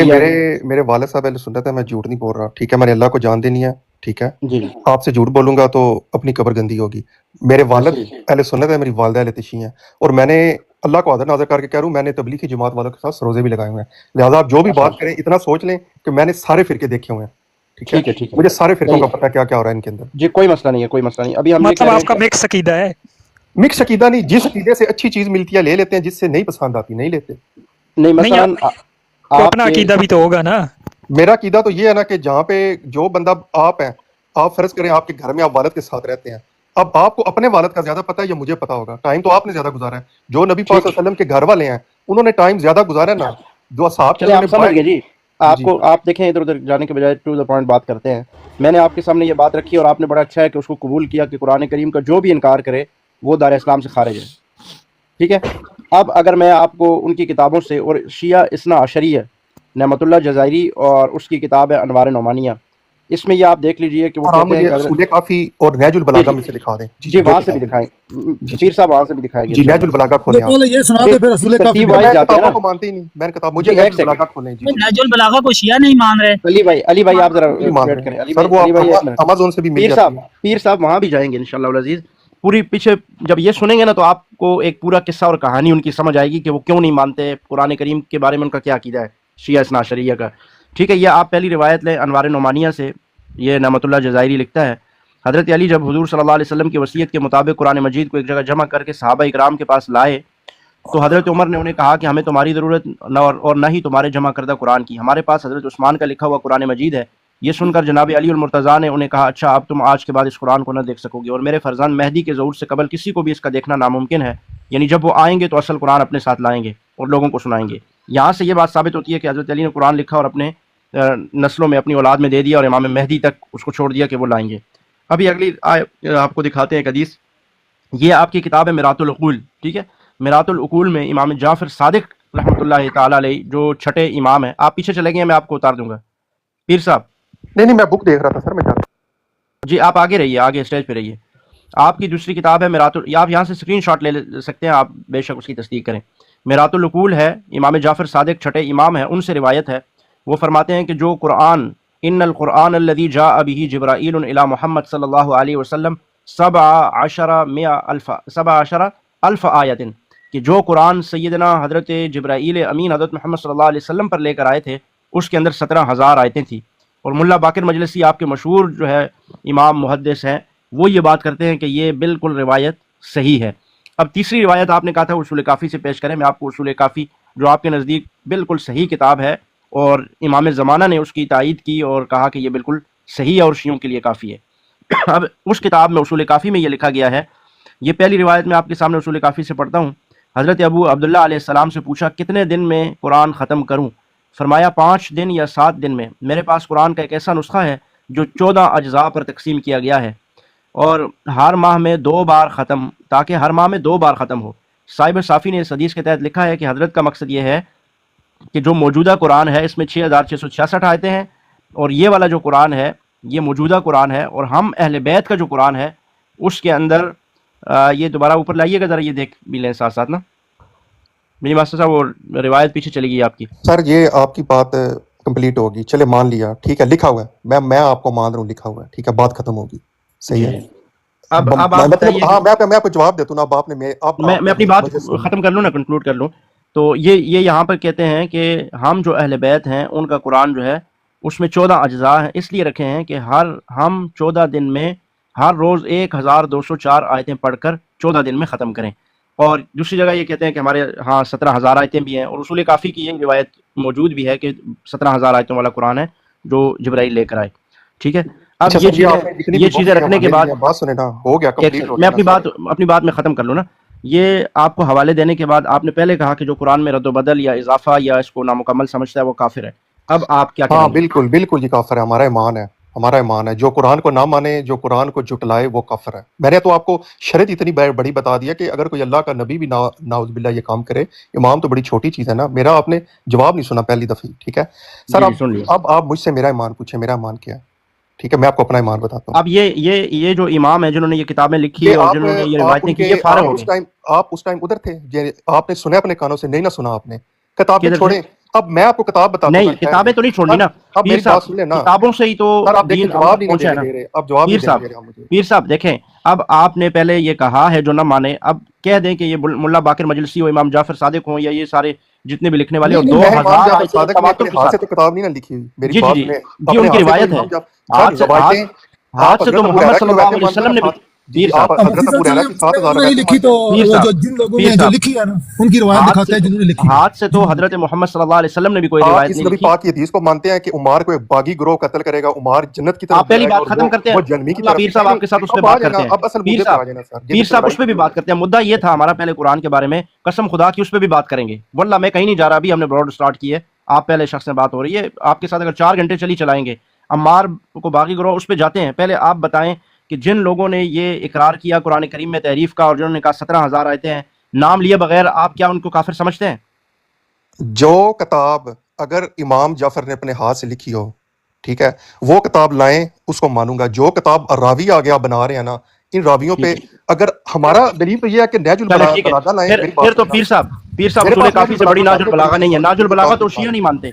میرے والد صاحب اہل سنت ہے، میں جھوٹ نہیں بول رہا، ٹھیک ہے، میں نے اللہ کو جان دینی ہے، ٹھیک ہے، جی آپ سے جھوٹ بولوں گا تو اپنی قبر گندی ہوگی۔ میرے والد جی اہل سنت ہے، میری والدہ اہل تشیع ہیں، اور میں نے اللہ کو حاضر ناظر کر کے کہہ رہا ہوں، میں نے تبلیغی جماعت والوں کے ساتھ روزے بھی لگائے ہوئے ہیں، لہٰذا آپ جو بھی ماشاء بات اللہ، کریں اتنا سوچ لیں کہ میں نے سارے فرقے دیکھے ہوئے ہیں، ٹھیک ہے، ٹھیک ہے مجھے سارے فرقوں صحیح کا ہے پتہ ہے کیا کیا ہو رہا ہے ان کے اندر۔ جی، کوئی مسئلہ نہیں ہے، کوئی مسئلہ نہیں۔ ابھی ہم یہ کہہ مطلب رہے آپ ہیں کا کہ مکس عقیدہ ہے؟ مکس عقیدہ نہیں، جس عقیدے سے اچھی چیز ملتی ہے لے لیتے ہیں، جس سے نہیں پسند آتی نہیں لیتے۔ نہیں، نہیں، مثلاً کو آپ اپنا کے عقیدہ بھی تو ہوگا نا۔ میرا عقیدہ تو یہ ہے نا کہ جہاں پہ جو بندہ آپ ہیں، آپ فرض کریں آپ کے گھر میں آپ والد کے ساتھ رہتے ہیں، اب آپ کو اپنے والد کا زیادہ پتہ ہے یا مجھے پتا ہوگا، ٹائم تو آپ نے زیادہ گزارا ہے، جو نبی پاک صلی ٹھیک، اللہ علیہ وسلم کے گھر والے ہیں انہوں نے ٹائم زیادہ گزارا ہے نا، جو اصحاب کے چلے انہوں آپ نے سمجھ گئے جی۔ آپ جی کو آپ دیکھیں ادھر ادھر جانے کے بجائے ٹو دا پوائنٹ بات کرتے ہیں۔ میں نے آپ کے سامنے یہ بات رکھی اور آپ نے بڑا اچھا ہے کہ اس کو قبول کیا کہ قرآن کریم کا جو بھی انکار کرے وہ دار اسلام سے خارج ہے، ٹھیک ہے۔ اب اگر میں آپ کو ان کی کتابوں سے، اور شیعہ اثنا عشری ہے، نعمت اللہ جزائری اور اس کی کتاب ہے انوار نعمانیہ، اس میں یہ آپ دیکھ لیجئے کہ وہ اور آپ کہتے ہیں مجھے کہ حضرت، اصول کافی اور نہج جی البلاغہ جی میں سے دکھا دیں، جی جی جو وہاں سے بھی کتاب دکھائیں، جی جی پیر صاحب وہاں سے بھی دکھائیں گے جی نہج انشاءاللہ۔ البلاغہ تو کھولیں آپ، پہلے یہ سنا پھر دے پھر رسول کافی ترتیب کیونکہ وائز میں جاتے ہیں کتابوں نا۔ کو مانتے ہی نہیں، میں نے کتاب مجھے جی نہج ایک سیکنڈ، البلاغہ کھولیں، جی جی نہج البلاغہ کو شیعہ نہیں مان رہے۔ علی بھائی آپ ذرا نہیں مان ویٹ رہے کریں، علی سر، بھائی، وہ علی آپ بھائی ایک منٹ۔ امازون سے بھی مل جاتی ہے۔ پیر صاحب وہاں بھی جائیں گے انشاءاللہ العزیز۔ پوری پیچھے جب یہ سنیں گے نا تو آپ کو ایک پورا قصہ اور کہانی ان کی سمجھ آئے گی کہ وہ کیوں نہیں مانتے قرآن کریم کے بارے میں، ان کا کیا عقیدہ ہے شیعہ اثنا عشریہ کا، ٹھیک ہے۔ یہ آپ پہلی روایت لیں انوار نعمانیہ سے، یہ نعمت اللہ جزائری لکھتا ہے، حضرت علی جب حضور صلی اللہ علیہ وسلم کی وصیت کے مطابق قرآن مجید کو ایک جگہ جمع کر کے صحابہ اکرام کے پاس لائے تو حضرت عمر نے انہیں کہا کہ ہمیں تمہاری ضرورت نہ اور نہ ہی تمہارے جمع کردہ قرآن کی، ہمارے پاس حضرت عثمان کا لکھا ہوا قرآن مجید ہے۔ یہ سن کر جناب علی المرتضیٰ نے انہیں کہا اچھا اب تم آج کے بعد اس قرآن کو نہ دیکھ سکو گے، اور میرے فرزند مہدی کے ظہور سے قبل کسی کو بھی اس کا دیکھنا ناممکن ہے، یعنی جب وہ آئیں گے تو اصل قرآن اپنے ساتھ لائیں گے اور لوگوں کو سنائیں گے۔ یہاں سے یہ بات ثابت ہوتی ہے کہ حضرت علی نے قرآن لکھا اور اپنے نسلوں میں اپنی اولاد میں دے دیا اور امام مہدی تک اس کو چھوڑ دیا کہ وہ لائیں گے۔ ابھی اگلی آپ کو دکھاتے ہیں ایک حدیث، یہ آپ کی کتاب ہے میرات العقول، ٹھیک ہے۔ میرات العقول میں امام جعفر صادق رحمۃ اللہ تعالی علیہ جو چھٹے امام ہیں، آپ پیچھے چلے گئے، میں آپ کو اتار دوں گا پیر صاحب۔ نہیں میں بک دیکھ رہا تھا سر، میں جاتا جی آپ آگے رہیے، آگے اسٹیج پہ رہیے۔ آپ کی دوسری کتاب ہے میرات آپ یہاں سے اسکرین شاٹ لے سکتے ہیں، آپ بے شک اس کی تصدیق کریں۔ میرات العقول ہے، امام جعفر صادق چھٹے امام ہیں، ان سے روایت ہے، وہ فرماتے ہیں کہ جو قرآن ان القرآن الذی جاء به جبرائیل الی محمد صلی اللہ علیہ وسلم 17 الف آیت، کہ جو قرآن سیدنا حضرت جبرائیل امین حضرت محمد صلی اللہ علیہ وسلم پر لے کر آئے تھے، اس کے اندر 17,000 آیتیں تھیں۔ اور ملا باقر مجلسی آپ کے مشہور جو ہے امام محدث ہیں، وہ یہ بات کرتے ہیں کہ یہ بالکل روایت صحیح ہے۔ اب تیسری روایت آپ نے کہا تھا اصول کافی سے پیش کریں، میں آپ کو اصول کافی جو آپ کے نزدیک بالکل صحیح کتاب ہے اور امام زمانہ نے اس کی تائید کی اور کہا کہ یہ بالکل صحیح ہے اور شیعوں کے لیے کافی ہے۔ اب اس کتاب میں اصول کافی میں یہ لکھا گیا ہے، یہ پہلی روایت میں آپ کے سامنے اصول کافی سے پڑھتا ہوں۔ حضرت ابو عبداللہ علیہ السلام سے پوچھا کتنے دن میں قرآن ختم کروں؟ فرمایا 5 دن یا 7 دن میں۔ میرے پاس قرآن کا ایک ایسا نسخہ ہے جو 14 اجزاء پر تقسیم کیا گیا ہے، اور ہر ماہ میں 2 بار ختم، تاکہ ہر ماہ میں 2 بار ختم ہو۔ صاحب صافی نے اس حدیث کے تحت لکھا ہے کہ حضرت کا مقصد یہ ہے کہ جو موجودہ قرآن ہے اس میں 6666 آیتیں ہیں، اور یہ والا جو قرآن ہے یہ موجودہ قرآن ہے، اور ہم اہل بیت کا جو قرآن ہے اس کے اندر یہ دوبارہ اوپر لائیے گا ذرا، یہ دیکھ بھی لیں ساتھ ساتھ نا میری ماسٹر صاحب، وہ روایت پیچھے چلی گئی آپ کی۔ سر یہ آپ کی بات کمپلیٹ ہوگی، چلے مان لیا، ٹھیک ہے، لکھا ہوا ہے، میں آپ کو مان رہا ہوں، لکھا ہوا ہے، ٹھیک ہے، بات ختم ہوگی، صحیح ہے۔ اب آپ مطلب بتائیے ہاں میں آپ کو جواب دیتا ہوں نا، اب آپ نے میں اپنی بات ختم کر لوں نا، کنکلوڈ کر لوں تو یہ یہاں پر کہتے ہیں کہ ہم جو اہل بیت ہیں ان کا قرآن جو ہے اس میں 14 اجزاء ہیں، اس لیے رکھے ہیں کہ ہم 14 دن میں ہر روز 1204 آیتیں پڑھ کر 14 دن میں ختم کریں۔ اور دوسری جگہ یہ کہتے ہیں کہ ہمارے ہاں 17,000 آیتیں بھی ہیں، اور اصول کافی کی یہ روایت موجود بھی ہے کہ 17,000 آیتوں والا قرآن ہے جو جبرائیل لے کر آئے، ٹھیک ہے۔ اب یہ چیزیں رکھنے کے بعد بات سنیں نا، ہو گیا کمپلیٹ ہو میں گیا اپنی بات میں ختم کر لوں نا، یہ آپ کو حوالے دینے کے بعد آپ نے پہلے کہا کہ جو قرآن میں رد و بدل یا اضافہ یا اس کو نامکمل سمجھتا ہے وہ کافر ہے، اب آپ کیا کہیں ہاں گے؟ بالکل یہ کافر ہے، ہمارا ایمان ہے، جو قرآن کو نہ مانے، جو قرآن کو جھٹلائے وہ کافر ہے۔ میں نے تو آپ کو شرط اتنی بڑی بتا دیا کہ اگر کوئی اللہ کا نبی بھی ناؤذ باللہ یہ کام کرے، امام تو بڑی چھوٹی چیز ہے نا۔ میرا آپ نے جواب نہیں سنا پہلی دفعہ، ٹھیک ہے سر۔ جی سن لیا۔ اب آپ مجھ سے میرا ایمان پوچھیں، میرا ایمان کیا ہے، ٹھیک ہے، میں آپ کو اپنا ایمان بتاتا ہوں۔ اب یہ جو امام ہیں جنہوں نے یہ کتابیں لکھی اور جنہوں نے یہ روایتیں کی، یہ فارغ ہو گئے۔ آپ اس ٹائم ادھر تھے، آپ نے سنا اپنے کانوں سے؟ نہیں نہ سنا آپ نے، کتابیں کدھر چھوڑیں، اب میں آپ کو کتاب بتاتا ہوں نہیں کتابیں تو نہیں چھوڑنی نا اب پیر میری بات صاحب، سن لیں نا کتابوں سے ہی تو سر، آپ دیکھیں دین جواب نہیں پہنچا ہے نا دے رہے، اب جواب پیر نہیں صاحب۔ دے رہے مجھے۔ پیر صاحب دیکھیں، اب آپ نے پہلے یہ کہا ہے جو نہ مانے، اب کہہ دیں کہ یہ ملا باقر مجلسی ہو، امام جعفر صادق ہوں، یا یہ سارے جتنے بھی لکھنے والے، اور نہیں دو میں امام ہزار جعفر آیتیں صادق نے تواتر اپنے کے ہاتھ سے ساتھ، تو کتاب نہیں نا لکھی ہوئی، میری جی جی بات جی سنیں، جی، اپنے ان کی ہاتھ سے تو روایت ہے، امام جعفر ہاتھ سر سے روایتیں ہاتھ آپ سے تو حضرت ابو محمد ہریرہ صلی کی اللہ روایتیں علیہ مانتے ہیں وسلم نا، نے بھی، جی پیر جی آپ صاحب حضرت ابو ہریرہ کی 7,000 نہیں روایتیں لکھی مانتے تو ہیں؟ پیر وہ صاحب جو جن لوگوں پیر نے جو صاحب لکھی ہے نا ان کی روایت ہاتھ دکھاتے سے ہیں جنہوں نے لکھی ہے۔ ہاتھ سے تو حضرت محمد صلی اللہ علیہ وسلم نے بھی کوئی آپ روایت اس نہیں نبی لکھی۔ پاک کی حدیث کو مانتے ہیں کہ عمار کو ایک باغی گروہ قتل کرے گا، عمار جنت کی طرف آپ پہلی جائے گا بات اور ختم کرتے ہیں، وہ جہنمی کی اللہ طرف؟ پیر صاحب نہیں آپ کے ساتھ اس پہ اب آ بات جائیں کرتے نا، ہیں۔ اب اصل پیر مدعے پہ صاحب آ جائیں نا سر، پیر جس پہ صاحب لڑائی اس پہ بھی ہوئی بات کرتے ہیں، مدعا یہ تھا ہمارا پہلے قرآن کے بارے میں، قسم خدا کی اس پہ بھی بات کریں گے، واللہ میں کہیں نہیں جا رہا، ابھی ہم نے براڈ سٹارٹ کی ہے، آپ پہلے شخص سے بات ہو رہی ہے، آپ کے ساتھ اگر 4 گھنٹے چلائیں گے، عمار کو باقی گروہ اس پہ جاتے ہیں۔ پہلے آپ بتائیں کہ جن لوگوں نے یہ اقرار کیا قرآن کریم میں تحریف کا، اور جنہوں نے کہا 17,000 آیتیں ہیں، نام لیے بغیر، آپ کیا ان کو کافر سمجھتے ہیں؟ جو کتاب اگر امام جعفر نے اپنے ہاتھ سے لکھی ہو، ٹھیک ہے، وہ کتاب لائیں، اس کو مانوں گا۔ جو کتاب راوی آ گیا بنا رہے ہیں نا، ان راویوں پہ اگر ہمارا دلیل تو یہ ہے کہ نہج چلیں ٹھیک ہے، البلاغہ لائیں، میری پھر بات تو سننا، پیر صاحب میرے اصول پاس نہج کافی سے بڑی البلاغہ ناج کافی البلاغہ پڑی نہیں ہے، ناج میری البلاغہ بات تو میری شیعہ بات نہیں مانتے،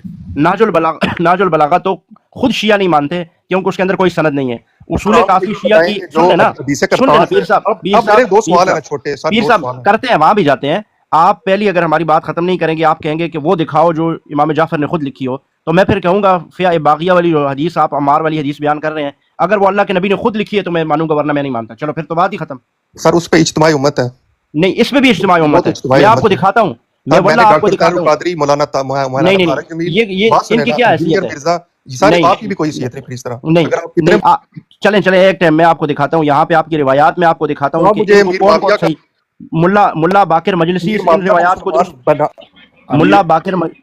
ناج البلاغہ تو خود شیعہ نہیں مانتے، کیونکہ اس کے اندر کوئی سند نہیں ہے۔ اصول آپ مجھے کافی یہ شیعہ بتائیں کی، کہ جو سن لینا حدیث سن لینا کرتاس ہے، پیر صاحب اب میرے دو سوال ہیں نا چھوٹے سر، پیر دو صاحب سوال ہیں۔ کرتے ہیں، وہاں بھی جاتے ہیں۔ آپ پہلی اگر ہماری بات ختم نہیں کریں گے، آپ کہیں گے کہ وہ دکھاؤ جو امام جعفر نے خود لکھی ہو، تو میں پھر کہوں گا فیا باغیہ والی جو حدیث آپ عمار والی حدیث بیان کر رہے ہیں، اگر وہ اللہ کے نبی نے خود لکھی ہے تو میں مانوں گا، ورنہ میں نہیں مانتا۔ چلو پھر تو بات ہی ختم۔ سر اس پہ اجتماعی امت ہے، نہیں، اس میں بھی اجتماعی وہ امت تو ہے، اجتماعی میں آپ کو امت ہے دکھاتا ہوں، میں سر۔ میں واللہ نے آپ کو ڈاکٹر طاہر دکھاتا ہوں۔ القادری، مولانا نہیں طارق جمیل، یہ بات ان سنیں کی نا، کیا حیثیت انجینئر ہے؟ مرزا، یہ سارے نہیں آپ کی بھی کوئی حیثیت نہیں پھر اس طرح، نہیں اگر آپ کتنے چلیں ایک ٹائم میں آپ کو دکھاتا ہوں، یہاں پہ آپ کی روایات میں آپ کو دکھاتا تو ہوں آپ کہ مجھے ان کو میر کون معاویہ کون کا، صحیح، ملا باقر مجلسی میر ان معاویہ کو روایات کو مسلمان درست، بنا،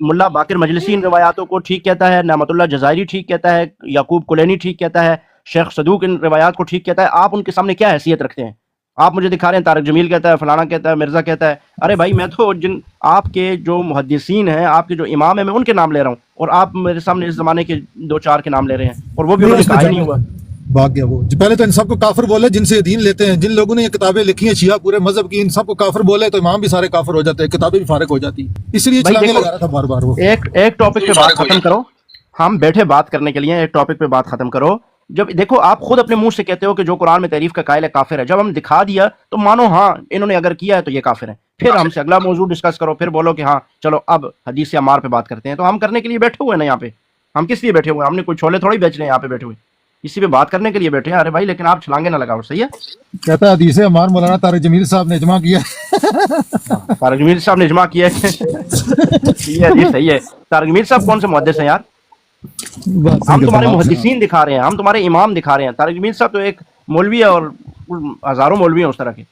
ملا باقر مجلسی ان روایاتوں کو ٹھیک کہتا ہے، نعمت اللہ جزائری ٹھیک کہتا ہے، یعقوب کلینی ٹھیک کہتا ہے، شیخ صدوق ان روایات کو ٹھیک کہتا ہے، آپ ان کے سامنے کیا حیثیت رکھتے ہیں؟ آپ مجھے دکھا رہے ہیں طارق جمیل کہتا ہے، فلانا کہتا ہے، مرزا کہتا ہے، ارے بھائی میں تو آپ کے جو محدثین ہیں، آپ کے جو امام ہیں، میں ان کے نام لے رہا ہوں، اور آپ میرے سامنے اس زمانے کے 2-4 کے نام لے رہے ہیں، اور وہ بھی انہوں نہیں نے اس پہ کہا ہی نہیں جانا ہوا۔ بھاگ گیا وہ پہلے تو ان سب کو کافر بولے جن سے یہ دین لیتے ہیں، جن لوگوں نے یہ کتابیں لکھی ہیں شیعہ پورے مذہب کی، ان سب کو کافر بولے تو امام بھی سارے کافر ہو جاتے ہیں، کتابیں بھی فارغ ہو جاتی، اس لیے بھائی چھلانگے دیکھو، لگا رہا تھا بار بار وہ۔ ایک ٹاپک پہ بات ختم کرو، ہم بیٹھے بات کرنے کے لیے، ایک ٹاپک پہ بات ختم کرو۔ جب دیکھو آپ خود اپنے منہ سے کہتے ہو کہ جو قرآن میں تعریف کا قائل ہے کافر ہے، جب ہم دکھا دیا تو مانو ہاں انہوں نے اگر کیا ہے تو یہ کافر ہے، پھر ہم سے اگلا موضوع ڈسکس کرو، پھر بولو کہ ہاں چلو اب حدیث عمار پہ بات کرتے ہیں، تو ہم کرنے کے لیے بیٹھے ہوئے ہیں نا یہاں پہ، ہم کس لیے بیٹھے ہوئے ہیں؟ ہم نے کوئی چھولے تھوڑی بیچ رہے ہیں یہاں پہ بیٹھے ہوئے، اسی پہ بات کرنے کے لیے بیٹھے ہیں۔ ارے بھائی لیکن آپ چھلانگے نہ لگاؤ، صحیح ہے؟ کہتا ہے حدیث عمار مولانا طارق جمیل صاحب نے اجماع کیا طارق جمیل صاحب نے اجماع کیا ہے یہ حدیث صحیح ہے۔ طارق جمیل صاحب کون سے محدث ہیں یار؟ بات صحیح ہم کرتا تمہارے ہے محدثین دکھا رہے ہیں، ہم تمہارے امام دکھا رہے ہیں، طارق جمیل صاحب تو ایک مولوی ہے، اور ہزاروں مولوی ہیں اس طرح کے۔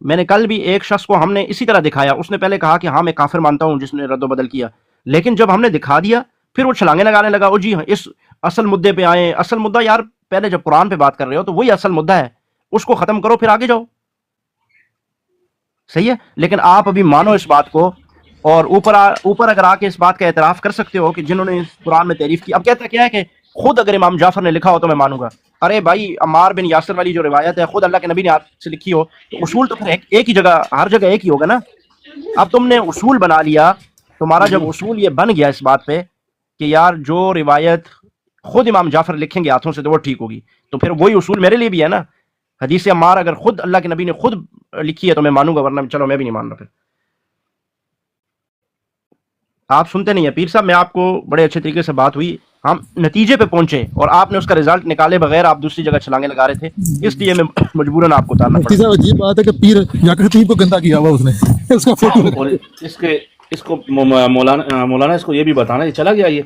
میں نے کل بھی ایک شخص کو ہم نے اسی طرح دکھایا، اس نے پہلے کہا کہ ہاں میں کافر مانتا ہوں جس نے رد و بدل کیا، لیکن جب ہم نے دکھا دیا پھر وہ چھلانگے لگانے لگا، او جی ہاں اس اصل مدعے پہ آئیں۔ اصل مدعا یار پہلے جب قرآن پہ بات کر رہے ہو تو وہی اصل مدعا ہے، اس کو ختم کرو پھر آگے جاؤ، صحیح ہے؟ لیکن آپ ابھی مانو اس بات کو، اور اوپر اگر آ کے اس بات کا اعتراف کر سکتے ہو کہ جنہوں نے اس قرآن میں تعریف کی۔ اب کہتا کیا ہے کہ خود اگر امام جعفر نے لکھا ہو تو میں مانوں گا۔ ارے بھائی عمار بن یاسر والی جو روایت ہے خود اللہ کے نبی نے ہاتھ سے لکھی ہو تو اصول تو پھر ایک ہی جگہ، ہر جگہ ایک ہی ہوگا نا۔ اب تم نے اصول بنا لیا، تمہارا جب اصول یہ بن گیا اس بات پہ کہ یار جو روایت خود امام جعفر لکھیں گے ہاتھوں سے تو وہ ٹھیک ہوگی، تو پھر وہی اصول میرے لیے بھی ہے نا۔ حدیث عمار اگر خود اللہ کے نبی نے خود لکھی ہے تو میں مانوں گا، ورنہ چلو میں بھی نہیں مان رہا۔ پھر آپ سنتے نہیں ہیں پیر صاحب، میں آپ کو بڑے اچھے طریقے سے بات ہوئی، ہم نتیجے پہ پہنچے اور آپ نے اس کا رزلٹ نکالے بغیر آپ دوسری جگہ چھلانگے لگا رہے تھے، اس لیے میں مجبوراً آپ کو اتارنا مفتی پڑا۔ صاحب عجیب بات ہے کہ پیر یا خطیب کو گندا کیا ہوا اس نے اس کا فوٹو اور اس کو مولانا اس کو یہ بھی بتانا یہ چلا گیا، یہ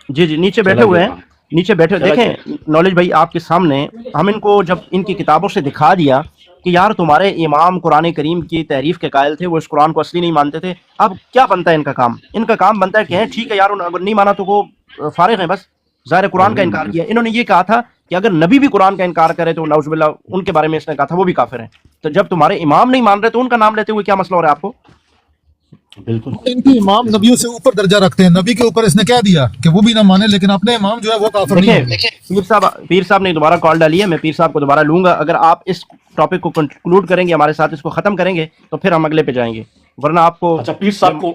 جی جی نیچے چلا بیٹھے ہوئے گیا ہیں، کام، نیچے بیٹھے، چلا دیکھیں گیا۔ نالج بھائی آپ کے سامنے، ہم ان کو جب ان کی کتابوں سے دکھا دیا کہ یار تمہارے امام قرآن کریم کی تعریف کے قائل تھے، وہ اس قرآن کو اصلی نہیں مانتے تھے، اب کیا بنتا ہے ان کا کام؟ ان کا کام بنتا ہے کہ ٹھیک ہے یار اگر نہیں مانا تو وہ فارغ ہیں، بس ظاہر قرآن کا انکار کیا۔ انہوں نے یہ کہا تھا کہ اگر نبی بھی قرآن کا انکار کرے تو نعوذ باللہ ان کے بارے میں اس نے کہا تھا وہ بھی کافر ہیں، تو جب تمہارے امام نہیں مان رہے تو ان کا نام لیتے ہوئے کیا مسئلہ ہو رہا ہے آپ کو؟ بالکل ان کی امام نبیوں سے اوپر درجہ رکھتے ہیں، نبی کے اوپر اس نے کہہ دیا کہ وہ بھی نہ مانے، لیکن اپنے امام جو ہے وہ کافر نہیں دیکھیں ہے۔ پیر صاحب نے دوبارہ کال ڈالی ہے، میں پیر صاحب کو دوبارہ لوں گا، اگر آپ اس ٹاپک کو کنکلوڈ کریں گے ہمارے ساتھ، اس کو ختم کریں گے تو پھر ہم اگلے پہ جائیں گے، ورنہ آپ کو اچھا پیر صاحب کو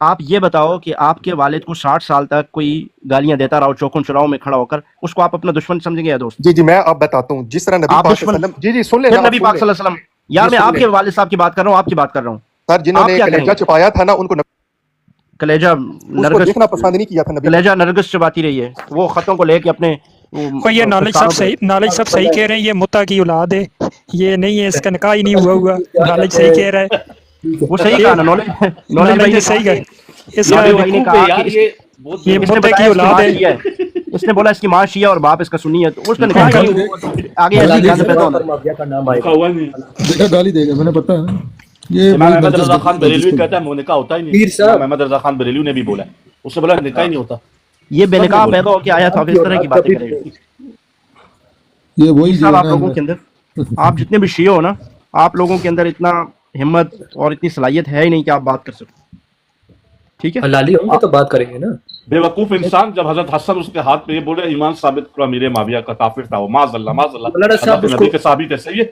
آپ یہ بتاؤ کہ آپ کے والد کو 60 سال تک کوئی گالیاں دیتا رہا چوکن چراؤں میں کھڑا ہو کر، اس کو آپ اپنا دشمن سمجھیں گے یا دوست؟ جی میں آپ بتاتا ہوں، جس طرح نبی آپ پاک صلی اللہ دشمن، علیہ وسلم، جی سن لیں پھر نا، نبی پاک صلی اللہ علیہ وسلم، یا میں آپ کے والد صاحب کی بات کر رہا ہوں، آپ کی بات کر رہا ہوں، سر جنہوں آپ نے کیا کریں کلیجہ گے؟ چھپایا تھا نا، ان کو کلیجہ اس کو نرگس، دیکھنا پسند نہیں کیا تھا نبی کلیجہ نرگس چباتی رہی ہے، وہ خطوں کو لے کے اپنے اور یہ پستانوں پہ، نالج سب صحیح کہہ رہے ہیں، یہ متا کی اولاد ہے، یہ نہیں ہے، اس کا نکاح ہی نہیں ہوا، نالج صحیح کہہ رہا ہے، وہ صحیح کہا نا، نالج بھائی نالج نے نے صحیح کہا کہا، اس یہ نالج بھائی نے بیوقوف ہے کہا یار، کہ یہ بہت یہ اس نے متا کی بتایا اس کی اولاد ماں ہے۔ شیعہ ہے، اس نے بولا اس کی ماں شیعہ اور باپ اس کا سنی ہے، تو اس کا نکاح ہی گالی نہیں دے ہوا، تو پھر آگے ایسی گند پیدا ہونا۔ لکھا ہوا نہیں۔ دیکھا گالی دے گا، میں نے پتا ہے یہ امام وہی احمد نرجس رضا خان بریلوی کو کہتا ہے نکاح ہوتا ہی نہیں، امام احمد رضا خان بریلوی نے بھی بولا ہے، اس سے بولا نکاح ہی نہیں ہوتا، یہ بے سب نے نکاح بولا۔ پیدا ہو کے آیا تو آپ اس طرح کی باتیں کریں گے؟ یہ وہی یہ جو سب ہے آپ لوگوں کے اندر، آپ جتنے بھی شیعہ ہو نا، آپ لوگوں کے اندر اتنا ہمت اور اتنی صلاحیت ہے ہی نہیں کہ آپ بات کر سکو، ٹھیک ہے؟ حلالی ہوں گے تو بات کریں گے نا۔ بے وقوف انسان جب حضرت حسن اس کے ہاتھ پہ یہ بولے ایمان ثابت کرو امیر معاویہ کا کافر تھا وہ، معاذ اللہ معاذ اللہ، مولانا صاحب اللہ کے اس نبی کو کے صحابی کیسے یہ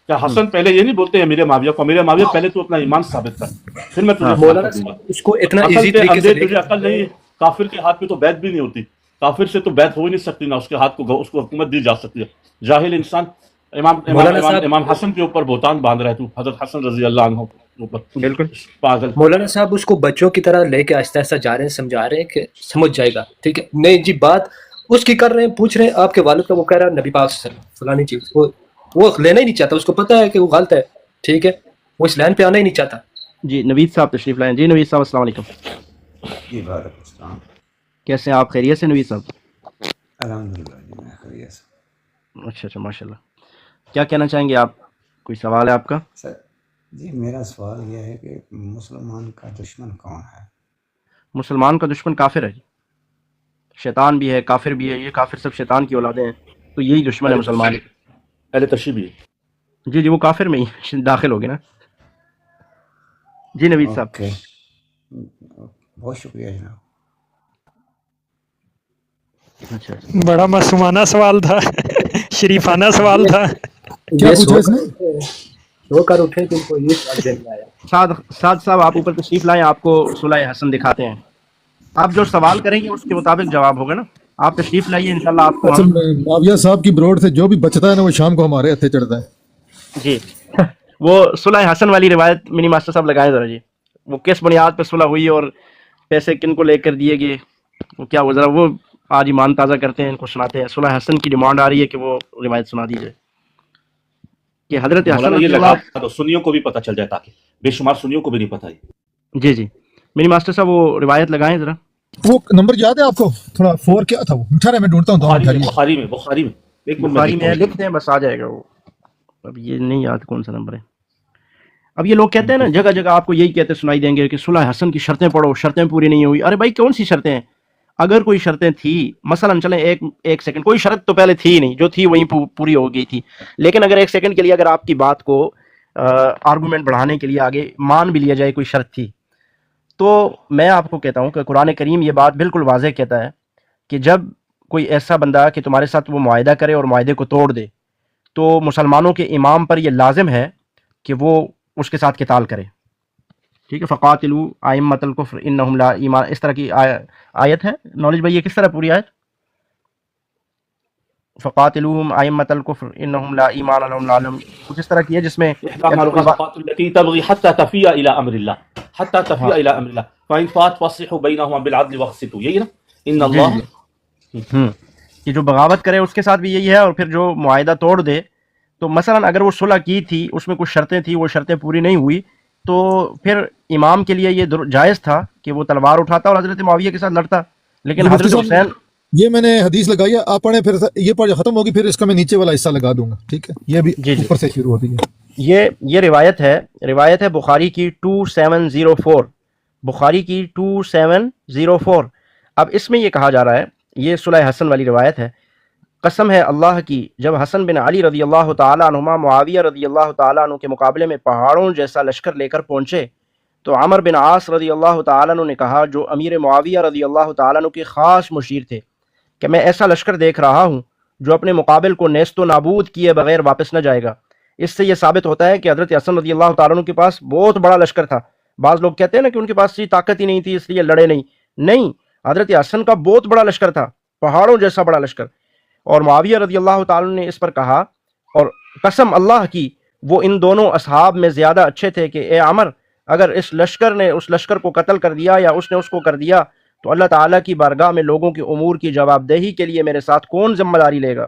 کیا حسن پہلے یہ نہیں بولتے امیر معاویہ کو، امیر معاویہ پہلے تو اپنا ایمان ثابت کر، پھر میں تجھے فلاں کر مولانا دوں گا۔ صاحب اس کو اتنا عقل ایزی سے طریقے سے اندھے تجھے عقل نہیں ہے، کافر کے ہاتھ پہ تو بیعت بھی نہیں ہوتی، کافر سے تو بیعت ہو ہی نہیں سکتی، نہ اس کے ہاتھ کو اس کو حکومت دی جا سکتی ہے، جاہل انسان۔ مولانا صاحب امام حسن کے اوپر بہتان باندھ رہا ہے تو، حضرت حسن رضی اللہ عنہ کے اوپر، بالکل پاگل۔ مولانا صاحب اس کو بچوں کی طرح لے کے آہستہ آہستہ جا رہے ہیں، سمجھا رہے ہیں کہ سمجھ جائے گا، ٹھیک ہے؟ نہیں جی، بات اس کی کر رہے ہیں، پوچھ رہے ہیں آپ کے والد کا، وہ کہہ رہا ہے نبی پاک صلی اللہ علیہ وسلم فلانی چیز، وہ لینا ہی نہیں چاہتا، اس کو پتہ ہے کہ وہ غلط ہے، ٹھیک ہے؟ وہ اس لائن پہ آنا ہی نہیں چاہتا۔ جی نوید صاحب تشریف لائیں۔ جی نوید صاحب السلام علیکم، جی وعلیکم السلام، کیسے ہیں آپ؟ خیریت سے نوید صاحب؟ الحمدللہ جی میں خیریت سے۔ اچھا ماشاء اللہ، کیا کہنا چاہیں گے آپ؟ کوئی سوال ہے آپ کا؟ سر جی میرا سوال یہ ہے کہ مسلمان کا دشمن کون ہے؟ مسلمان کا دشمن کافر ہے جی، شیطان بھی ہے، کافر بھی ہے، یہ کافر سب شیطان کی اولادیں ہیں، تو یہی دشمن ہے مسلمان۔ اہل تشیع بھی ہے۔ جی وہ کافر میں ہی داخل ہو گئے نا۔ جی نوید صاحب، اوکے، بہت شکریہ جناب۔ اچھا بڑا معصومانہ سوال تھا، شریفانہ سوال تھا۔ کیا یہ پوچھا اس نے؟ سو کر اٹھے تو ان کو یہ سوال دے میں آیا۔ سعد صاحب آپ اوپر تشریف لائیں، آپ کو صلح حسن دکھاتے ہیں، آپ جو سوال کریں گے اس کے مطابق جواب ہوگا نا، آپ تشریف لائیے انشاءاللہ آپ کو اصل ہم۔ میں معاویہ صاحب کی بروڈ سے جو بھی بچتا ہے نا وہ شام کو ہمارے ہتھے چڑھتا ہے۔ جی وہ صلح حسن والی روایت منی ماسٹر صاحب لگائیں ذرا جی، وہ کس بنیاد پہ صلح ہوئی اور پیسے کن کو لے کر دیے گئے، وہ کیا وہ ذرا وہ آج ایمان تازہ کرتے ہیں، ان کو سناتے ہیں، صلح حسن کی ڈیمانڈ آ رہی ہے کہ وہ روایت سنا دیجیے کہ حضرت حسن مولانا یہ رضی لگا اللہ۔ دو، سنیوں کو بھی پتہ چل جائے، تاکہ بے شمار سنیوں کو بھی نہیں پتہ ہے۔ جی منی ماسٹر صاحب وہ روایت لگائیں ذرا۔ وہ نمبر یاد ہے آپ کو؟ تھوڑا 4 کیا تھا وہ؟ ٹھہرے میں ڈھونڈتا ہوں، دعا ٹھہریے۔ بخاری میں ایک منٹ میں بخاری میں دیکھتا ہوں۔ لکھتے ہیں بس آ جائے گا وہ، اب یہ نہیں یاد کون سا نمبر ہے۔ اب یہ لوگ کہتے ہیں نا جگہ جگہ آپ کو یہی کہتے سنائی دیں گے کہ صلح حسن کی شرطیں پڑھو، شرطیں پوری نہیں ہوئی۔ ارے بھائی کون سی شرطیں ہیں؟ اگر کوئی شرطیں تھی، مثلا چلیں ایک سیکنڈ، کوئی شرط تو پہلے تھی نہیں، جو تھی وہیں پوری ہو گئی تھی، لیکن اگر ایک سیکنڈ کے لیے اگر آپ کی بات کو آرگومنٹ بڑھانے کے لیے آگے مان بھی لیا جائے کوئی شرط تھی، تو میں آپ کو کہتا ہوں کہ قرآن کریم یہ بات بالکل واضح کہتا ہے کہ جب کوئی ایسا بندہ کہ تمہارے ساتھ وہ معاہدہ کرے اور معاہدے کو توڑ دے، تو مسلمانوں کے امام پر یہ لازم ہے کہ وہ اس کے ساتھ قتال کرے، ٹھیک ہے؟ فقاتلوا ائمۃ الکفر انہم لا ایمان، اس طرح کی آیت ہے نالج بھائی، یہ کس طرح پوری آیت؟ فقاتلوہم ائمۃ الکفر انہم لا ایمان لہم لعلہم، کچھ اس طرح کی ہے جس میں التي تبغي حتى تفيء الى امر الله، حتى تفيء الى امر الله، فان فات فاصلحوا بينهما بالعدل واقسطوا، یہی نا ان اللہ۔ کہ جو بغاوت کرے اس کے ساتھ بھی یہی ہے، اور پھر جو معاہدہ توڑ دے، تو مثلا اگر وہ صلح کی تھی، اس میں کچھ شرطیں تھیں، وہ شرطیں پوری نہیں ہوئی، تو پھر امام کے لیے یہ جائز تھا کہ وہ تلوار اٹھاتا اور حضرت معاویہ کے ساتھ لڑتا، لیکن حضرت حسین، یہ میں نے حدیث لگائی ہے، آپ پڑھیں، پھر یہ پڑھ ختم ہوگی، پھر اس کا میں نیچے والا حصہ لگا دوں گا، ٹھیک ہے؟ یہ بھی اوپر سے شروع ہوتی ہے۔ یہ روایت ہے بخاری کی 2704، بخاری کی 2704۔ اب اس میں یہ کہا جا رہا ہے، یہ صلح حسن والی روایت ہے، قسم ہے اللہ کی، جب حسن بن علی رضی اللہ تعالیٰ عنہما معاویہ رضی اللہ تعالیٰ عنہ کے مقابلے میں پہاڑوں جیسا لشکر لے کر پہنچے، تو عمر بن عاص رضی اللہ تعالیٰ عنہ نے کہا، جو امیر معاویہ رضی اللہ تعالیٰ عنہ کے خاص مشیر تھے، کہ میں ایسا لشکر دیکھ رہا ہوں جو اپنے مقابل کو نیست و نابود کیے بغیر واپس نہ جائے گا۔ اس سے یہ ثابت ہوتا ہے کہ حضرت حسن رضی اللہ تعالیٰ عنہ کے پاس بہت بڑا لشکر تھا، بعض لوگ کہتے ہیں نا کہ ان کے پاس طاقت ہی نہیں تھی اس لیے لڑے نہیں، حضرت حسن کا بہت بڑا لشکر تھا، پہاڑوں جیسا بڑا لشکر، اور معاویہ رضی اللہ تعالیٰ نے اس پر کہا اور قسم اللہ کی وہ ان دونوں اصحاب میں زیادہ اچھے تھے کہ اے عمر اگر اس لشکر نے اس لشکر کو قتل کر دیا یا اس نے اس کو کر دیا تو اللہ تعالیٰ کی بارگاہ میں لوگوں کے امور کی جواب دہی کے لیے میرے ساتھ کون ذمہ داری لے گا؟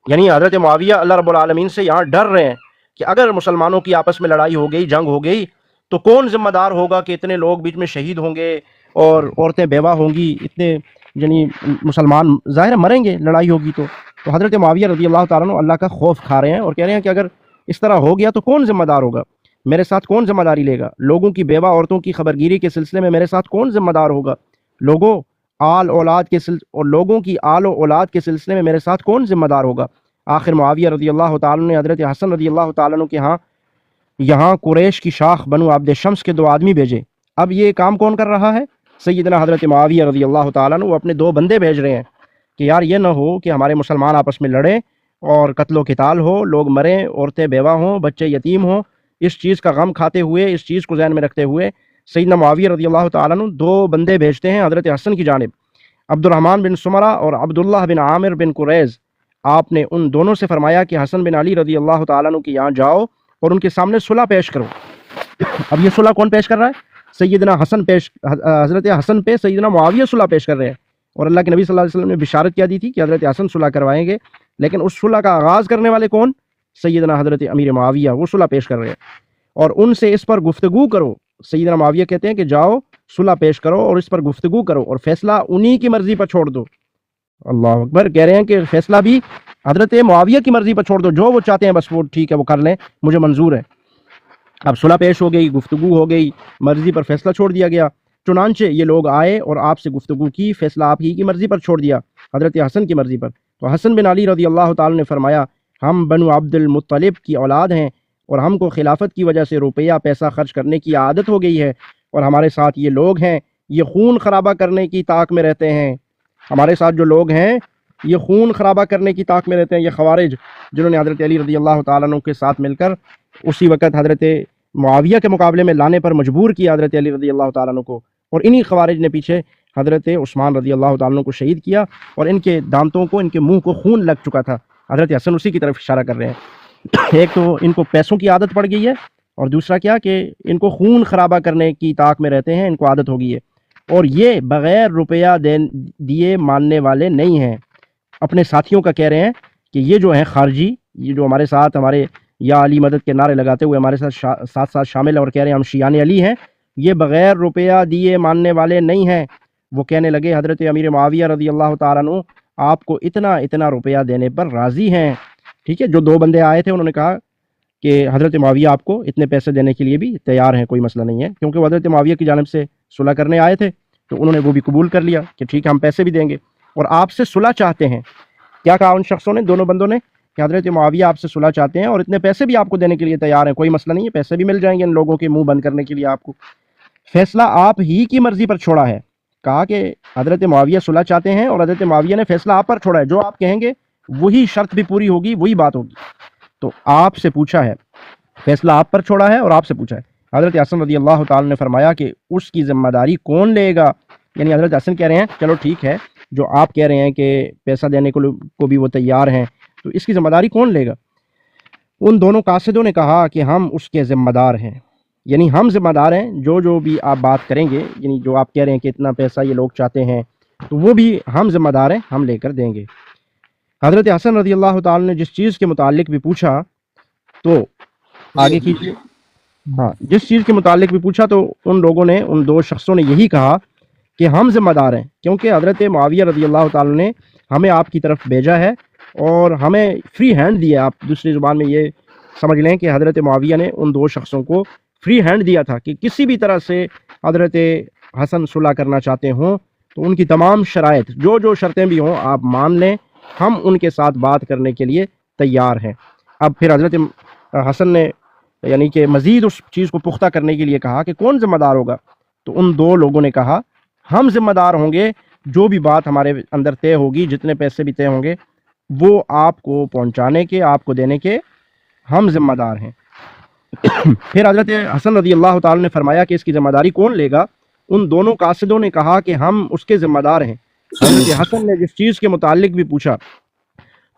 یعنی حضرت معاویہ اللہ رب العالمین سے یہاں ڈر رہے ہیں کہ اگر مسلمانوں کی آپس میں لڑائی ہو گئی، جنگ ہو گئی، تو کون ذمہ دار ہوگا کہ اتنے لوگ بیچ میں شہید ہوں گے اور عورتیں بیوہ ہوں گی، اتنے یعنی مسلمان ظاہر مریں گے لڑائی ہوگی تو حضرت معاویہ رضی اللہ تعالیٰ عنہ اللہ کا خوف کھا رہے ہیں اور کہہ رہے ہیں کہ اگر اس طرح ہو گیا تو کون ذمہ دار ہوگا، میرے ساتھ کون ذمہ داری لے گا؟ لوگوں کی بیوہ عورتوں کی خبرگیری کے سلسلے میں میرے ساتھ کون ذمہ دار ہوگا؟ لوگوں کی آل و اولاد کے سلسلے میں میرے ساتھ کون ذمہ دار ہوگا؟ آخر معاویہ رضی اللہ تعالیٰ نے حضرت حسن رضی اللہ تعالیٰ عنہ کے یہاں قریش کی شاخ بنو عبد شمس کے 2 آدمی بھیجے۔ اب یہ کام کون کر رہا ہے؟ سیدنا حضرت معاویہ رضی اللہ تعالیٰ عنہ وہ اپنے 2 بندے بھیج رہے ہیں کہ یار یہ نہ ہو کہ ہمارے مسلمان آپس میں لڑیں اور قتل و قتال ہو، لوگ مریں، عورتیں بیوہ ہوں، بچے یتیم ہوں۔ اس چیز کا غم کھاتے ہوئے، اس چیز کو ذہن میں رکھتے ہوئے سیدنا معاویہ رضی اللہ تعالیٰ عنہ 2 بندے بھیجتے ہیں حضرت حسن کی جانب، عبد الرحمن بن سمرہ اور عبداللہ بن عامر بن قریظ۔ آپ نے ان دونوں سے فرمایا کہ حسن بن علی رضی اللہ تعالیٰ عنہ کے یہاں جاؤ اور ان کے سامنے صلح پیش کرو۔ اب یہ صلح کون پیش کر رہا ہے؟ حضرت حسن پہ سیدنا معاویہ صلح پیش کر رہے ہیں، اور اللہ کے نبی صلی اللہ علیہ وسلم نے بشارت کیا دی تھی کہ حضرت حسن صلح کروائیں گے، لیکن اس صلح کا آغاز کرنے والے کون؟ سیدنا حضرت امیر معاویہ، وہ صلح پیش کر رہے ہیں اور ان سے اس پر گفتگو کرو۔ سیدنا معاویہ کہتے ہیں کہ جاؤ صلح پیش کرو اور اس پر گفتگو کرو اور فیصلہ انہی کی مرضی پر چھوڑ دو۔ اللہ اکبر، کہہ رہے ہیں کہ فیصلہ بھی حضرت معاویہ کی مرضی پر چھوڑ دو، جو وہ چاہتے ہیں بس وہ ٹھیک ہے، وہ کر لیں، مجھے منظور ہے۔ اب صلح پیش ہو گئی، گفتگو ہو گئی، مرضی پر فیصلہ چھوڑ دیا گیا۔ چنانچہ یہ لوگ آئے اور آپ سے گفتگو کی، فیصلہ آپ ہی کی مرضی پر چھوڑ دیا، حضرت حسن کی مرضی پر۔ تو حسن بن علی رضی اللہ تعالیٰ نے فرمایا ہم بنو عبد المطلب کی اولاد ہیں اور ہم کو خلافت کی وجہ سے روپیہ پیسہ خرچ کرنے کی عادت ہو گئی ہے، اور ہمارے ساتھ یہ لوگ ہیں یہ خون خرابہ کرنے کی طاق میں رہتے ہیں، ہمارے ساتھ جو لوگ ہیں یہ خون خرابہ کرنے کی طاق میں رہتے ہیں، یہ خوارج جنہوں نے حضرت علی رضی اللہ تعالیٰ عنہ کے ساتھ مل کر اسی وقت حضرت معاویہ کے مقابلے میں لانے پر مجبور کیا حضرت علی رضی اللہ تعالیٰ عنہ کو، اور انہی خوارج نے پیچھے حضرت عثمان رضی اللہ تعالیٰ عنہ کو شہید کیا، اور ان کے دانتوں کو، ان کے منہ کو خون لگ چکا تھا۔ حضرت حسن اسی کی طرف اشارہ کر رہے ہیں، ایک تو ان کو پیسوں کی عادت پڑ گئی ہے، اور دوسرا کیا کہ ان کو خون خرابہ کرنے کی طاق میں رہتے ہیں، ان کو عادت ہو گئی ہے، اور یہ بغیر روپیہ دیے ماننے والے نہیں ہیں۔ اپنے ساتھیوں کا کہہ رہے ہیں کہ یہ جو ہیں خارجی، یہ جو ہمارے ساتھ ہمارے یا علی مدد کے نعرے لگاتے ہوئے ہمارے ساتھ شامل ہیں اور کہہ رہے ہیں ہم شیعان علی ہیں، یہ بغیر روپیہ دیے ماننے والے نہیں ہیں۔ وہ کہنے لگے حضرت امیر معاویہ رضی اللہ تعالیٰ عنہ آپ کو اتنا روپیہ دینے پر راضی ہیں، ٹھیک ہے۔ جو 2 بندے آئے تھے انہوں نے کہا کہ حضرت معاویہ آپ کو اتنے پیسے دینے کے لیے بھی تیار ہیں، کوئی مسئلہ نہیں ہے، کیونکہ وہ حضرت معاویہ کی جانب سے صلح کرنے آئے تھے، تو انہوں نے وہ بھی قبول کر لیا کہ ٹھیک ہے ہم پیسے بھی دیں گے اور آپ سے صلح چاہتے ہیں۔ کیا کہا ان شخصوں نے، دونوں بندوں نے، کہ حضرت معاویہ آپ سے صلح چاہتے ہیں اور اتنے پیسے بھی آپ کو دینے کے لیے تیار ہیں، کوئی مسئلہ نہیں ہے، پیسے بھی مل جائیں گے ان لوگوں کے منہ بند کرنے کے لیے آپ کو، فیصلہ آپ ہی کی مرضی پر چھوڑا ہے۔ کہا کہ حضرت معاویہ صلح چاہتے ہیں اور حضرت معاویہ نے فیصلہ آپ پر چھوڑا ہے، جو آپ کہیں گے وہی شرط بھی پوری ہوگی، وہی بات ہوگی۔ تو آپ سے پوچھا ہے، فیصلہ آپ پر چھوڑا ہے اور آپ سے پوچھا ہے۔ حضرت حسن رضی اللہ تعالیٰ نے فرمایا کہ اس کی ذمہ داری کون لے گا؟ یعنی حضرت حسن کہہ رہے ہیں چلو ٹھیک ہے، جو آپ کہہ رہے ہیں کہ پیسہ دینے کو بھی وہ تیار ہیں، تو اس کی ذمہ داری کون لے گا؟ ان دونوں قاصدوں نے کہا کہ ہم اس کے ذمہ دار ہیں، یعنی ہم ذمہ دار ہیں، جو بھی آپ بات کریں گے، یعنی جو آپ کہہ رہے ہیں کہ اتنا پیسہ یہ لوگ چاہتے ہیں تو وہ بھی ہم ذمہ دار ہیں، ہم لے کر دیں گے۔ حضرت حسن رضی اللہ تعالیٰ نے جس چیز کے متعلق بھی پوچھا تو آگے کیجیے، ہاں جس چیز کے متعلق بھی پوچھا تو ان لوگوں نے، ان 2 شخصوں نے یہی کہا کہ ہم ذمہ دار ہیں، کیونکہ حضرت معاویہ رضی اللہ تعالیٰ نے ہمیں آپ کی طرف بھیجا ہے اور ہمیں فری ہینڈ دیا۔ آپ دوسری زبان میں یہ سمجھ لیں کہ حضرت معاویہ نے ان 2 شخصوں کو فری ہینڈ دیا تھا کہ کسی بھی طرح سے حضرت حسن صلح کرنا چاہتے ہوں تو ان کی تمام شرائط، جو شرطیں بھی ہوں آپ مان لیں، ہم ان کے ساتھ بات کرنے کے لیے تیار ہیں۔ اب پھر حضرت حسن نے یعنی کہ مزید اس چیز کو پختہ کرنے کے لیے کہا کہ کون ذمہ دار ہوگا؟ تو ان 2 لوگوں نے کہا ہم ذمہ دار ہوں گے، جو بھی بات ہمارے اندر طے ہوگی، جتنے پیسے بھی طے ہوں گے وہ آپ کو پہنچانے کے، آپ کو دینے کے ہم ذمہ دار ہیں۔ پھر حضرت حسن رضی اللہ تعالیٰ نے فرمایا کہ اس کی ذمہ داری کون لے گا؟ ان دونوں قاصدوں نے کہا کہ ہم اس کے ذمہ دار ہیں۔ حضرت حسن نے جس چیز کے متعلق بھی پوچھا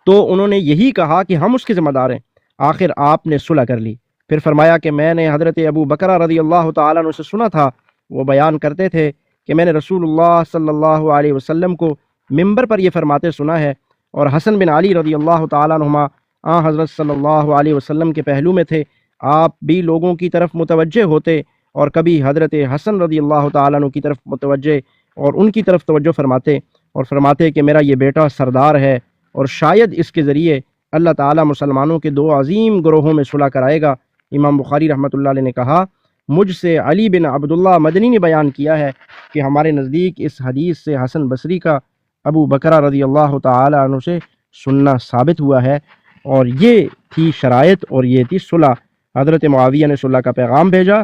تو انہوں نے یہی کہا کہ ہم اس کے ذمہ دار ہیں۔ آخر آپ نے صلح کر لی۔ پھر فرمایا کہ میں نے حضرت ابو بکر رضی اللہ تعالیٰ عنہ سے سنا تھا، وہ بیان کرتے تھے کہ میں نے رسول اللہ صلی اللہ علیہ وسلم کو ممبر پر یہ فرماتے سنا ہے، اور حسن بن علی رضی اللہ تعالیٰ عنہما حضرت صلی اللہ علیہ وسلم کے پہلو میں تھے، آپ بھی لوگوں کی طرف متوجہ ہوتے اور کبھی حضرت حسن رضی اللہ تعالیٰ عنہ کی طرف متوجہ اور ان کی طرف توجہ فرماتے اور فرماتے کہ میرا یہ بیٹا سردار ہے، اور شاید اس کے ذریعے اللہ تعالیٰ مسلمانوں کے دو عظیم گروہوں میں صلح کرائے گا۔ امام بخاری رحمۃ اللہ علیہ نے کہا، مجھ سے علی بن عبداللہ مدنی نے بیان کیا ہے کہ ہمارے نزدیک اس حدیث سے حسن بصری کا ابو بکر رضی اللہ تعالیٰ عنہ سے سننا ثابت ہوا ہے، اور یہ تھی شرائط اور یہ تھی صلح۔ حضرت معاویہ نے صلح کا پیغام بھیجا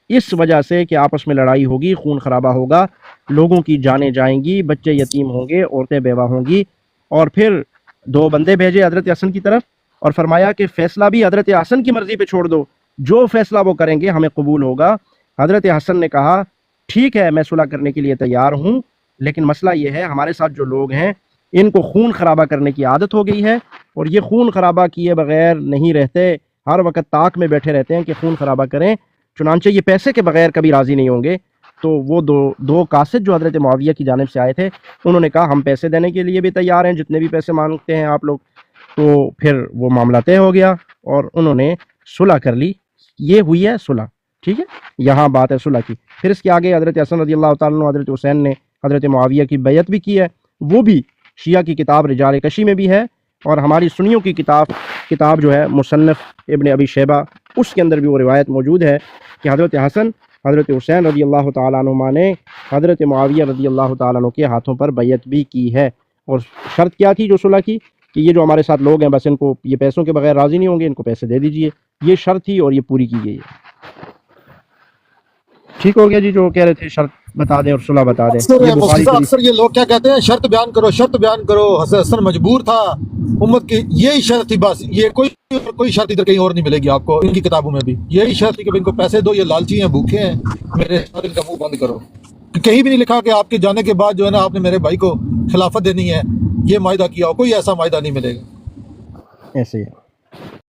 اس وجہ سے کہ آپس میں لڑائی ہوگی، خون خرابہ ہوگا، لوگوں کی جانیں جائیں گی، بچے یتیم ہوں گے، عورتیں بیوہ ہوں گی، اور پھر دو بندے بھیجے حضرت حسن کی طرف اور فرمایا کہ فیصلہ بھی حضرت حسن کی مرضی پہ چھوڑ دو، جو فیصلہ وہ کریں گے ہمیں قبول ہوگا۔ حضرت حسن نے کہا ٹھیک ہے، میں صلح کرنے کے لیے تیار ہوں، لیکن مسئلہ یہ ہے ہمارے ساتھ جو لوگ ہیں ان کو خون خرابہ کرنے کی عادت ہو گئی ہے، اور یہ خون خرابہ کیے بغیر نہیں رہتے، ہر وقت طاق میں بیٹھے رہتے ہیں کہ خون خرابہ کریں، چنانچہ یہ پیسے کے بغیر کبھی راضی نہیں ہوں گے۔ تو وہ دو قاصد جو حضرت معاویہ کی جانب سے آئے تھے انہوں نے کہا ہم پیسے دینے کے لیے بھی تیار ہیں، جتنے بھی پیسے مانگتے ہیں آپ لوگ۔ تو پھر وہ معاملہ طے ہو گیا اور انہوں نے صلح کر لی۔ یہ ہوئی ہے صلح، ٹھیک ہے، یہاں بات ہے صلح کی۔ پھر اس کے آگے حضرت حسن رضی اللہ تعالیٰ عنہ حضرت حسین نے حضرت معاویہ کی بیعت بھی کی ہے، وہ بھی شیعہ کی کتاب رجال کشی میں بھی ہے، اور ہماری سنیوں کی کتاب جو ہے مصنف ابن ابی شیبہ اس کے اندر بھی وہ روایت موجود ہے کہ حضرت حسن حضرت حسین رضی اللہ تعالیٰ عنہما نے حضرت معاویہ رضی اللہ تعالیٰ عنہ کے ہاتھوں پر بیعت بھی کی ہے۔ اور شرط کیا تھی جو صلح کی کہ یہ جو ہمارے ساتھ لوگ ہیں بس ان کو یہ پیسوں کے بغیر راضی نہیں ہوں گے، ان کو پیسے دے دیجئے، یہ شرط تھی اور یہ پوری کی گئی ہے۔ ٹھیک ہو گیا جی، جو کہہ رہے تھے شرط بتا دیں اور صلح بتا دیں۔ یہ بخاری شریف اکثر یہ لوگ کیا کہتے ہیں شرط بیان کرو، شرط بیان کرو، حسن مجبور تھا امت کی، یہی شرط تھی بس، یہ کوئی شرط ادھر کہیں اور نہیں ملے گی آپ کو، ان کی کتابوں میں بھی یہی شرط تھی کہ ان کو پیسے دو، یہ لالچی ہیں، بھوکے ہیں، میرے ساتھ ان کا منہ بند کرو۔ کہیں بھی نہیں لکھا کہ آپ کے جانے کے بعد جو ہے نا آپ نے میرے بھائی کو خلافت دینی ہے، یہ معاہدہ کیا ہو، کوئی ایسا معاہدہ نہیں ملے گا۔ ایسے ہی ہے۔